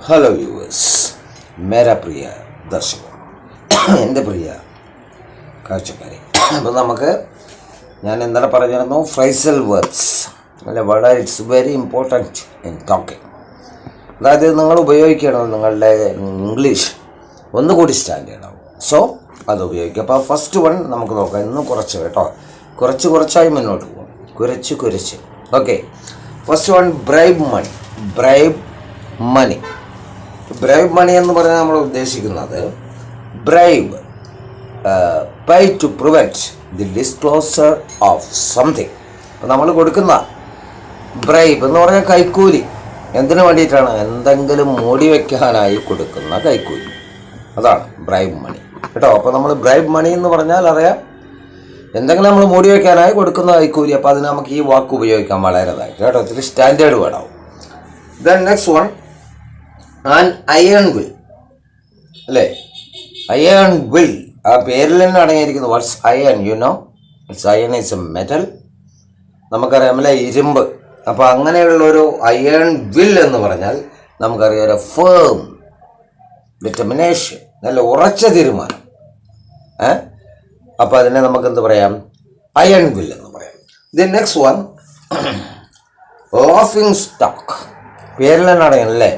Hello viewers, മേരാ പ്രിയ ദർശകർ, എൻ്റെ പ്രിയ കാഴ്ചക്കാരെ. അപ്പോൾ ഞാൻ എന്താണ് പറഞ്ഞിരുന്നു, ഫ്രൈസൽ വേർഡ്സ് അല്ലെ, വളരെ it's very important in talking. അതായത് നിങ്ങൾ ഉപയോഗിക്കണം, നിങ്ങളുടെ ഇംഗ്ലീഷ് ഒന്നുകൂടി സ്റ്റാൻഡേർഡ് ആവും. സോ അത് ഉപയോഗിക്കുക. അപ്പോൾ ഫസ്റ്റ് വൺ നമുക്ക് നോക്കാം. ഇന്ന് കുറച്ച് കേട്ടോ, കുറച്ചായി മുന്നോട്ട് പോകും, കുരച്ച്. Okay, first one bribe money. Bribe money എന്ന് പറഞ്ഞാൽ നമ്മൾ ഉദ്ദേശിക്കുന്നത് bribe pay to prevent the disclosure of something. അപ്പം നമ്മൾ കൊടുക്കുന്ന ബ്രൈബ് എന്ന് പറഞ്ഞാൽ കൈക്കൂലി. എന്തിനു വേണ്ടിയിട്ടാണ്? എന്തെങ്കിലും മൂടി വയ്ക്കാനായി കൊടുക്കുന്ന കൈക്കൂലി, അതാണ് ബ്രൈബ് മണി കേട്ടോ. അപ്പോൾ നമ്മൾ ബ്രൈബ് മണി എന്ന് പറഞ്ഞാൽ അറിയാം, എന്തെങ്കിലും നമ്മൾ മൂടി വയ്ക്കാനായി കൊടുക്കുന്ന കൈക്കൂലി. അപ്പോൾ അതിന് നമുക്ക് ഈ വാക്ക് ഉപയോഗിക്കാൻ വളരെതായിട്ട് കേട്ടോ, ഒത്തിരി സ്റ്റാൻഡേർഡ് വേർഡാവും. Then next one an iron will അല്ലേ. അയൺ വിൽ, ആ പേരിൽ തന്നെ അടങ്ങിയിരിക്കുന്നു. What's iron? You know it's iron is a metal. നമുക്കറിയാം അല്ലേ, ഇരുമ്പ്. അപ്പോൾ അങ്ങനെയുള്ളൊരു അയൺ വിൽ എന്ന് പറഞ്ഞാൽ നമുക്കറിയാം ഒരു ഫേം ഡിറ്റർമിനേഷൻ, നല്ല ഉറച്ച തീരുമാനം. അപ്പോൾ അതിനെ നമുക്ക് എന്ത് പറയാം? അയൺ വിൽ എന്ന് പറയാം. The next one laughing stock. പേരിൽ തന്നെ അടങ്ങണം അല്ലേ.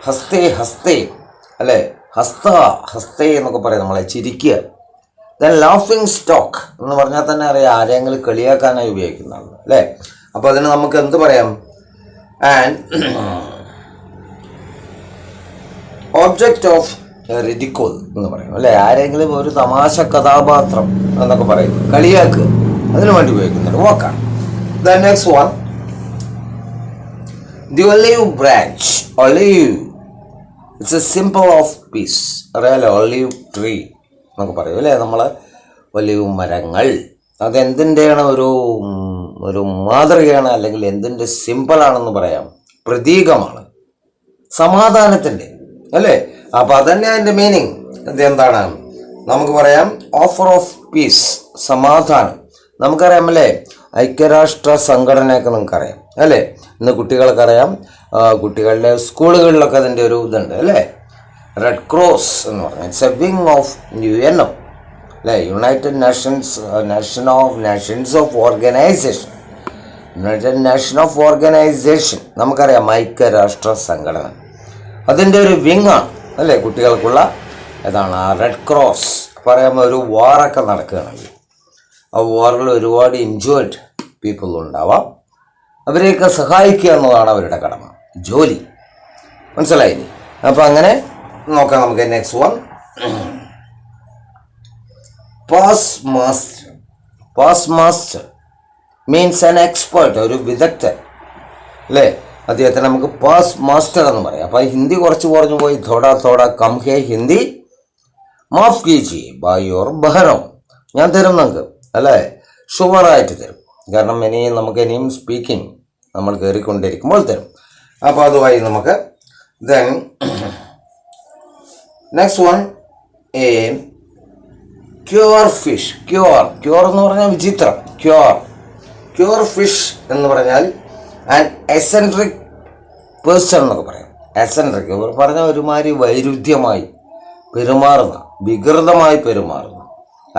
ഹസ്തേ അല്ലേ, ഹസ്തേ എന്നൊക്കെ പറയാം, നമ്മളെ ചിരിക്കുക. ദെൻ ലാഫിംഗ് സ്റ്റോക്ക് എന്ന് പറഞ്ഞാൽ തന്നെ അറിയാം, ആരെങ്കിലും കളിയാക്കാനായി ഉപയോഗിക്കുന്നതാണ് അല്ലേ. അപ്പോൾ അതിന് നമുക്ക് എന്ത് പറയാം? ആൻഡ് ഓബ്ജക്റ്റ് ഓഫ് റിഡിക്കോൾ എന്ന് പറയും അല്ലേ. ആരെങ്കിലും ഒരു തമാശ കഥാപാത്രം എന്നൊക്കെ പറയും, കളിയാക്കുക, അതിനു വേണ്ടി ഉപയോഗിക്കുന്നത് വാക്കാണ്. Then next one the olive branch. Olive it's a symbol of peace. അറിയാലോ, ഒലീവ് ട്രീ എന്നൊക്കെ പറയും അല്ലേ. നമ്മൾ ഒലീവ് മരങ്ങൾ അതെന്തിൻ്റെയാണ്? ഒരു മാതൃകയാണ്, അല്ലെങ്കിൽ എന്തിൻ്റെ സിമ്പിളാണെന്ന് പറയാം, പ്രതീകമാണ്, സമാധാനത്തിൻ്റെ അല്ലേ. അപ്പോൾ അതന്നെ അതിൻ്റെ മീനിങ്. എന്താണ് നമുക്ക് പറയാം? ഓഫർ ഓഫ് പീസ്, സമാധാനം. നമുക്കറിയാം അല്ലേ, ഐക്യരാഷ്ട്ര സംഘടനയൊക്കെ നിങ്ങൾക്കറിയാം അല്ലേ. ഇന്ന് കുട്ടികൾക്കറിയാം, കുട്ടികളുടെ സ്കൂളുകളിലൊക്കെ അതിൻ്റെ ഒരു ഇതുണ്ട് അല്ലേ. റെഡ് ക്രോസ് എന്ന് പറഞ്ഞാൽ it's A wing of UNO അല്ലേ, United Nations of organisation. United nation of organisation നമുക്കറിയാം, ഐക്യരാഷ്ട്ര സംഘടന. അതിൻ്റെ ഒരു വിങ്ങാണ് അല്ലേ കുട്ടികൾക്കുള്ള. ഇതാണ് ആ റെഡ് ക്രോസ്. പറയാമ്പോൾ ഒരു വാറൊക്കെ നടക്കുകയാണെങ്കിൽ ആ വാറിൽ ഒരുപാട് ഇൻജേർഡ് പീപ്പിൾ ഉണ്ടാവാം, അവരെയൊക്കെ സഹായിക്കുക എന്നതാണ് അവരുടെ കടമ, ജോലി. മനസ്സിലായില്ലേ? അപ്പോൾ അങ്ങനെ നോക്കാം നമുക്ക്. Next one pass master means an expert, ഒരു വിദഗ്ധൻ അല്ലേ. അദ്ദേഹത്തിന് നമുക്ക് പാസ് മാസ്റ്റർ എന്ന് പറയാം. അപ്പോൾ ഹിന്ദി കുറച്ച് കുറഞ്ഞു പോയി. തോടാ കം ഹേ ഹിന്ദി മാഫ് കീജിയെ ബായോർ ബഹനോ. ഞാൻ തരും നിങ്ങൾക്ക് അല്ലേ, ഷുവറായിട്ട് തരും. കാരണം ഇനിയും സ്പീക്കിംഗ് നമ്മൾ കയറിക്കൊണ്ടിരിക്കുമ്പോൾ തരും. അപ്പോൾ അതുമായി നമുക്ക് then next one queer fish. Queer എന്ന് പറഞ്ഞാൽ വിചിത്രം. ക്യൂർ ഫിഷ് എന്ന് പറഞ്ഞാൽ ആൻഡ് എസെൻട്രിക് പേഴ്സൺ എന്നൊക്കെ പറയാം. എസെൻട്രിക് പറഞ്ഞാൽ ഒരുമാതിരി വൈരുദ്ധ്യമായി പെരുമാറുന്ന, വികൃതമായി പെരുമാറുന്ന,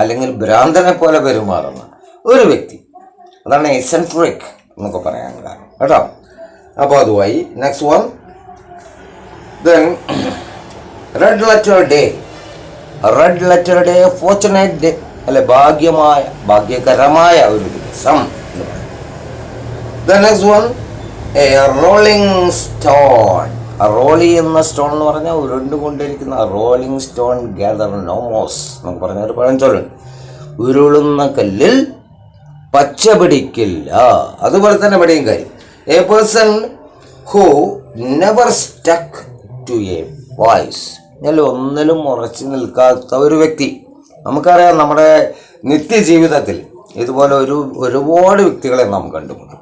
അല്ലെങ്കിൽ ഭ്രാന്തനെ പോലെ പെരുമാറുന്ന ഒരു വ്യക്തി, അതാണ് എസെൻട്രിക് എന്നൊക്കെ പറയാൻ കാരണം കേട്ടോ. അപ്പോൾ അതുമായി next one then red letter day fortunate day അല്ലെ, ഭാഗ്യകരമായ ഒരു ദിവസം എന്ന് പറയും. Then next one rolling stone. റോളി എന്ന സ്റ്റോൺ എന്ന് പറഞ്ഞാൽ ഉരുണ്ടുകൊണ്ടിരിക്കുന്ന rolling stone gather no moss നമുക്ക് പറഞ്ഞ ഒരു പഴഞ്ചൊല്ലുണ്ട്. ഉരുളുന്ന കല്ലിൽ പച്ച പിടിക്കില്ല. അതുപോലെ തന്നെ ഇവിടെയും കാര്യം, a person who never stuck to a voice, ഒന്നിലും ഉറച്ചു നിൽക്കാത്ത ഒരു വ്യക്തി. നമുക്കറിയാം, നമ്മുടെ നിത്യജീവിതത്തിൽ ഇതുപോലെ ഒരുപാട് വ്യക്തികളെ നാം കണ്ടുമുട്ടും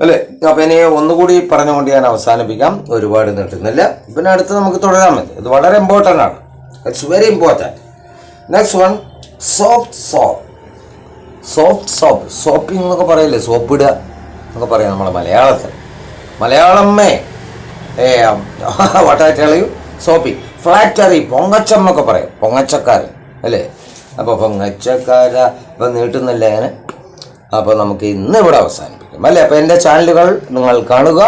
അല്ലേ. അപ്പം ഇനി ഒന്നുകൂടി പറഞ്ഞുകൊണ്ട് ഞാൻ അവസാനിപ്പിക്കാം, ഒരുപാട് നീട്ടുന്നില്ല. പിന്നെ അടുത്ത് നമുക്ക് തുടരാൻ മതി. ഇത് വളരെ ഇമ്പോർട്ടൻ്റ് ആണ്, it's very important. Next one soft soaping എന്നൊക്കെ പറയില്ലേ, സോപ്പിടുക എന്നൊക്കെ പറയാം നമ്മളെ മലയാളത്തിൽ. മലയാളമ്മേ വട്ടാറ്റളയും സോപ്പി. ഫ്ലാറ്ററി, പൊങ്ങച്ചം എന്നൊക്കെ പറയും, പൊങ്ങച്ചക്കാരൻ അല്ലേ. അപ്പോൾ പൊങ്ങച്ചക്കാര ഇപ്പം നീട്ടുന്നില്ല അങ്ങനെ. അപ്പോൾ നമുക്ക് ഇന്ന് ഇവിടെ അവസാനിപ്പിക്കാം അല്ലേ. അപ്പോൾ എൻ്റെ ചാനലുകൾ നിങ്ങൾ കാണുക.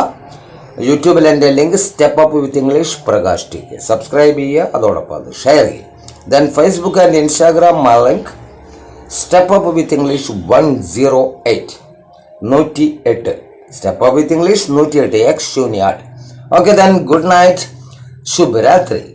യൂട്യൂബിൽ എൻ്റെ link step up with English Prakash T K, subscribe ചെയ്യുക, അതോടൊപ്പം അത് ഷെയർ ചെയ്യുക. Then Facebook and Instagram my link step up with English 108 108 step up with English 108 X Shuniyat. Okay then, good night, Shubh Ratri.